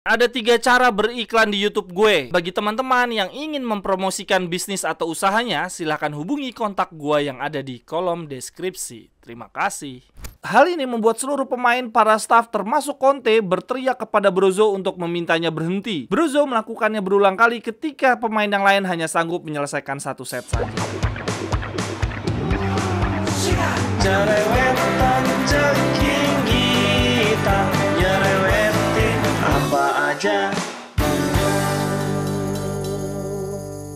Ada 3 cara beriklan di YouTube gue. Bagi teman-teman yang ingin mempromosikan bisnis atau usahanya, silahkan hubungi kontak gue yang ada di kolom deskripsi. Terima kasih. Hal ini membuat seluruh pemain, para staf termasuk Conte berteriak kepada Brozo untuk memintanya berhenti. Brozo melakukannya berulang kali ketika pemain yang lain hanya sanggup menyelesaikan 1 set saja. Jerewetan ceking kita, nyerewetin apa aja.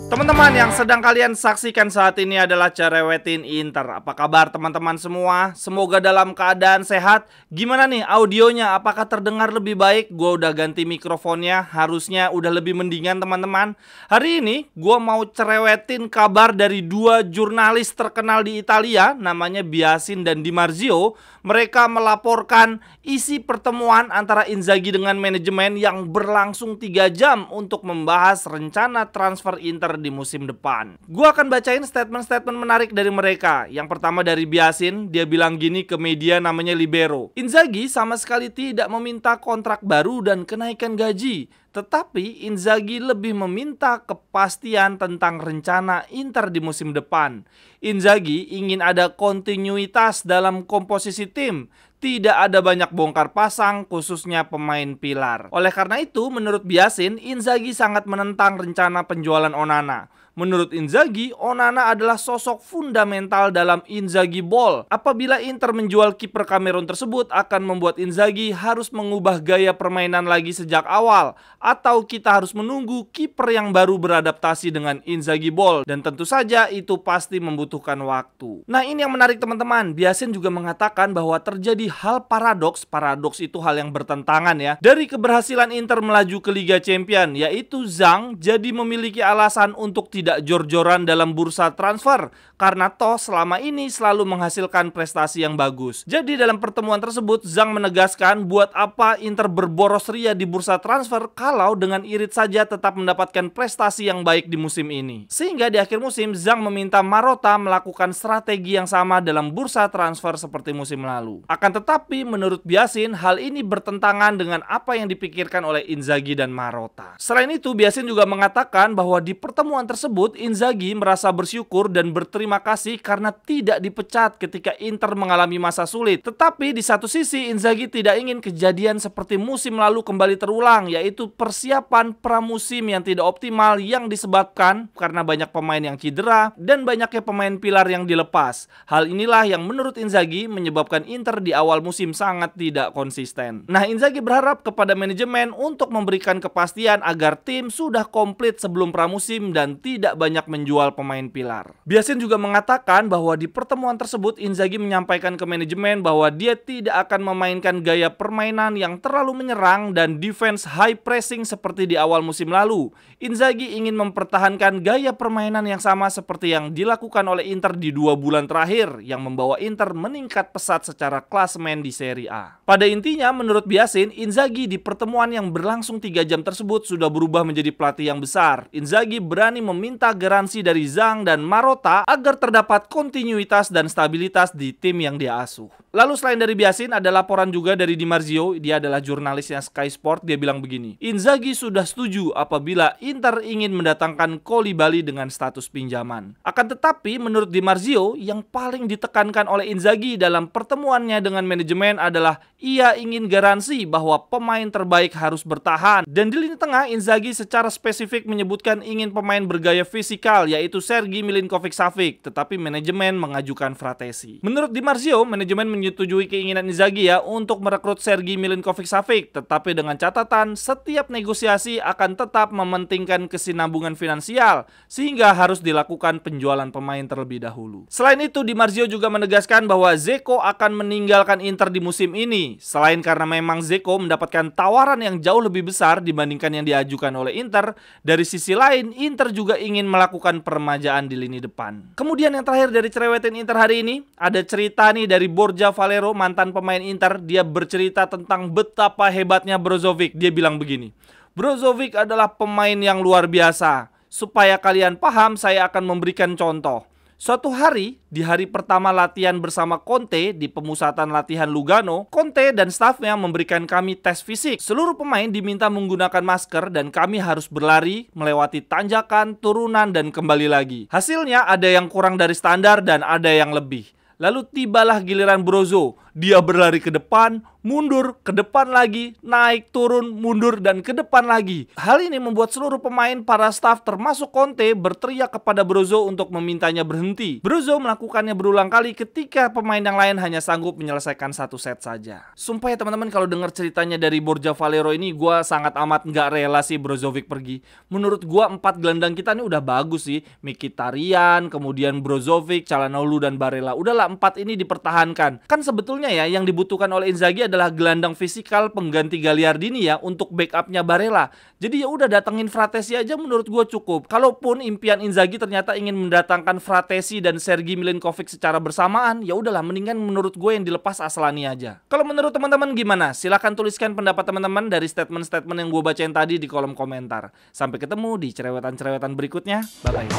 Teman-teman yang sedang kalian saksikan saat ini adalah Cerewetin Inter. Apa kabar teman-teman semua? Semoga dalam keadaan sehat. Gimana nih audionya? Apakah terdengar lebih baik? Gue udah ganti mikrofonnya. Harusnya udah lebih mendingan teman-teman. Hari ini gue mau cerewetin kabar dari 2 jurnalis terkenal di Italia, namanya Biasin dan Di Marzio. Mereka melaporkan isi pertemuan antara Inzaghi dengan manajemen yang berlangsung 3 jam untuk membahas rencana transfer Inter di musim depan. Gua akan bacain statement-statement menarik dari mereka. Yang pertama dari Biasin, dia bilang gini ke media namanya Libero. Inzaghi sama sekali tidak meminta kontrak baru dan kenaikan gaji. Tetapi Inzaghi lebih meminta kepastian tentang rencana Inter di musim depan. Inzaghi ingin ada kontinuitas dalam komposisi tim. Tidak ada banyak bongkar pasang, khususnya pemain pilar. Oleh karena itu, menurut Biasin, Inzaghi sangat menentang rencana penjualan Onana. Menurut Inzaghi, Onana adalah sosok fundamental dalam Inzaghi Ball. Apabila Inter menjual kiper Kamerun tersebut, akan membuat Inzaghi harus mengubah gaya permainan lagi sejak awal. Atau kita harus menunggu kiper yang baru beradaptasi dengan Inzaghi Ball. Dan tentu saja itu pasti membutuhkan waktu. Nah, ini yang menarik teman-teman. Biasin juga mengatakan bahwa terjadi hal paradoks. Paradoks itu hal yang bertentangan ya. Dari keberhasilan Inter melaju ke Liga Champion, yaitu Zhang jadi memiliki alasan untuk tidak jor-joran dalam bursa transfer karena toh selama ini selalu menghasilkan prestasi yang bagus. Jadi dalam pertemuan tersebut Zhang menegaskan buat apa Inter berboros ria di bursa transfer kalau dengan irit saja tetap mendapatkan prestasi yang baik di musim ini. Sehingga di akhir musim Zhang meminta Marotta melakukan strategi yang sama dalam bursa transfer seperti musim lalu. Akan tetapi menurut Biasin hal ini bertentangan dengan apa yang dipikirkan oleh Inzaghi dan Marotta. Selain itu Biasin juga mengatakan bahwa di pertemuan tersebut Inzaghi merasa bersyukur dan berterima kasih karena tidak dipecat ketika Inter mengalami masa sulit. Tetapi di satu sisi Inzaghi tidak ingin kejadian seperti musim lalu kembali terulang, yaitu persiapan pramusim yang tidak optimal yang disebabkan karena banyak pemain yang cedera dan banyaknya pemain pilar yang dilepas. Hal inilah yang menurut Inzaghi menyebabkan Inter di awal musim sangat tidak konsisten. Nah, Inzaghi berharap kepada manajemen untuk memberikan kepastian agar tim sudah komplit sebelum pramusim dan tidak banyak menjual pemain pilar. Biasin juga mengatakan bahwa di pertemuan tersebut Inzaghi menyampaikan ke manajemen bahwa dia tidak akan memainkan gaya permainan yang terlalu menyerang dan defense high pressing seperti di awal musim lalu. Inzaghi ingin mempertahankan gaya permainan yang sama seperti yang dilakukan oleh Inter di 2 bulan terakhir yang membawa Inter meningkat pesat secara klasemen di Serie A. Pada intinya menurut Biasin, Inzaghi di pertemuan yang berlangsung 3 jam tersebut sudah berubah menjadi pelatih yang besar. Inzaghi berani meminta garansi dari Zhang dan Marotta agar terdapat kontinuitas dan stabilitas di tim yang dia asuh. Lalu selain dari Biasin ada laporan juga dari Di Marzio, dia adalah jurnalisnya Sky Sport. Dia bilang begini, Inzaghi sudah setuju apabila Inter ingin mendatangkan Koulibaly dengan status pinjaman. Akan tetapi menurut Di Marzio, yang paling ditekankan oleh Inzaghi dalam pertemuannya dengan manajemen adalah ia ingin garansi bahwa pemain terbaik harus bertahan. Dan di lini tengah Inzaghi secara spesifik menyebutkan ingin pemain bergaya fisikal yaitu Sergej Milinkovic-Savic, tetapi manajemen mengajukan Fratesi. Menurut Di Marzio, manajemen menyetujui keinginan Inzaghi ya untuk merekrut Sergej Milinkovic-Savic, tetapi dengan catatan setiap negosiasi akan tetap mementingkan kesinambungan finansial sehingga harus dilakukan penjualan pemain terlebih dahulu. Selain itu Di Marzio juga menegaskan bahwa Dzeko akan meninggalkan Inter di musim ini. Selain karena memang Dzeko mendapatkan tawaran yang jauh lebih besar dibandingkan yang diajukan oleh Inter, dari sisi lain Inter juga ingin melakukan peremajaan di lini depan. Kemudian yang terakhir dari Cerewetin Inter hari ini, ada cerita nih dari Borja Valero, mantan pemain Inter. Dia bercerita tentang betapa hebatnya Brozovic. Dia bilang begini, Brozovic adalah pemain yang luar biasa. Supaya kalian paham, saya akan memberikan contoh. Suatu hari, di hari pertama latihan bersama Conte di pemusatan latihan Lugano, Conte dan stafnya memberikan kami tes fisik. Seluruh pemain diminta menggunakan masker dan kami harus berlari, melewati tanjakan, turunan, dan kembali lagi. Hasilnya ada yang kurang dari standar dan ada yang lebih. Lalu tibalah giliran Brozo. Dia berlari ke depan, mundur, ke depan lagi, naik, turun, mundur, dan ke depan lagi. Hal ini membuat seluruh pemain, para staf termasuk Conte berteriak kepada Brozo untuk memintanya berhenti. Brozo melakukannya berulang kali ketika pemain yang lain hanya sanggup menyelesaikan satu set saja. Sumpah ya teman-teman, kalau dengar ceritanya dari Borja Valero ini, gue sangat amat nggak rela sih Brozovic pergi. Menurut gue 4 gelandang kita ini udah bagus sih. Mkhitaryan, kemudian Brozovic, Calhanoglu, dan Barella. Udahlah 4 ini dipertahankan. Kan sebetulnya ya yang dibutuhkan oleh Inzaghi adalah gelandang fisikal pengganti Gagliardini ya untuk backupnya Barella. Jadi ya udah datengin Fratesi aja menurut gue cukup. Kalaupun impian Inzaghi ternyata ingin mendatangkan Fratesi dan Sergei Milinkovic secara bersamaan, ya udahlah mendingan menurut gue yang dilepas Aslani aja. Kalau menurut teman-teman gimana? Silahkan tuliskan pendapat teman-teman dari statement-statement yang gue bacain tadi di kolom komentar. Sampai ketemu di cerewetan-cerewetan berikutnya. Bye-bye.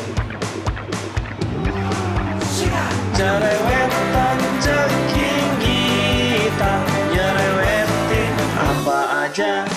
Cerewetan ceking kita nyerewetin apa aja.